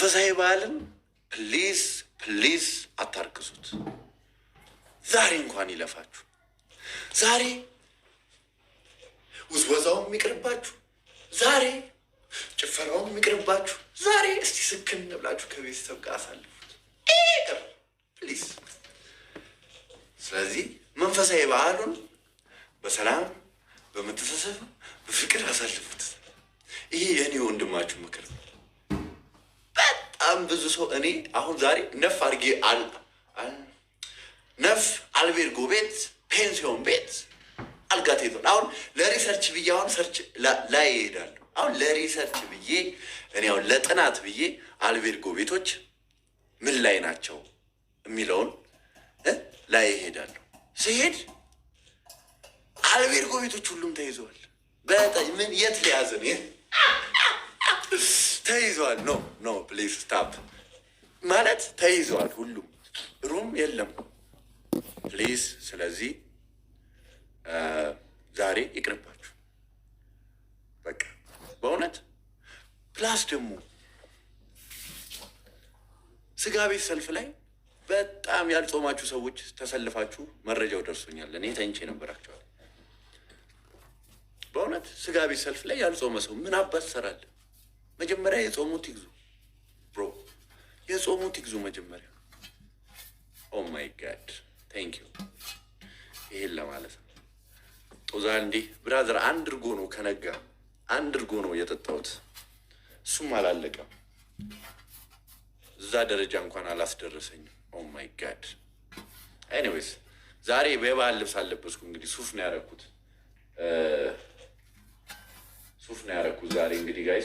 መንፈሳዊ በዓልን ፕሊዝ ፕሊዝ አታርክሱት። ዛሬ እንኳን ይለፋችሁ። ዛሬ ውዝወዛውም የሚቅርባችሁ፣ ዛሬ ጭፈራውም የሚቅርባችሁ። ዛሬ እስቲ ስክን ብላችሁ ከቤተሰብ ጋር አሳልፉት ፕሊዝ። ስለዚህ መንፈሳዊ በዓሉን በሰላም በመተሳሰብ በፍቅር አሳልፉት። ይሄ የእኔ ወንድማችሁ ምክር ነው። በጣም ብዙ ሰው እኔ አሁን ዛሬ ነፍ አድርጌ ነፍ አልቤርጎ ቤት፣ ፔንሲዮን ቤት አልጋ ተይዟል። አሁን ለሪሰርች ብዬ አሁን ሰርች ላይ ይሄዳለሁ። አሁን ለሪሰርች ብዬ እኔ አሁን ለጥናት ብዬ አልቤርጎ ቤቶች ምን ላይ ናቸው የሚለውን ላይ ይሄዳለሁ። ስሄድ አልቤርጎ ቤቶች ሁሉም ተይዘዋል። በጣም ምን የት ሊያዝን ተይዘዋል። ኖ ፕሊዝ ስታፕ ማለት ተይዘዋል። ሁሉም ሩም የለም ፕሊዝ። ስለዚህ ዛሬ ይቅርባችሁ በቃ በእውነት። ፕላስ ደግሞ ስጋ ቤት ሰልፍ ላይ በጣም ያልጾማችሁ ሰዎች ተሰልፋችሁ መረጃው ደርሶኛል። እኔ ተኝቼ ነበራቸዋል። በእውነት ስጋ ቤት ሰልፍ ላይ ያልጾመ ሰው ምን አባት ትሰራለህ? መጀመሪያ የጾሙት ይግዙ ብሮ፣ የጾሙት ይግዙ መጀመሪያ። ኦ ማይ ጋድ ቴንክ ዩ። ይሄን ለማለት ነው። ጦዛ እንዲህ ብራዘር አንድ እርጎ ነው ከነጋ አንድ እርጎ ነው የጠጣሁት። እሱም አላለቀም። እዛ ደረጃ እንኳን አላስደረሰኝም። ኦ ማይ ጋድ። ኤኒዌይስ ዛሬ በባህል ልብስ አለበስኩ። እንግዲህ ሱፍ ነው ያደረኩት ዛሬ እንግዲህ ጋይስ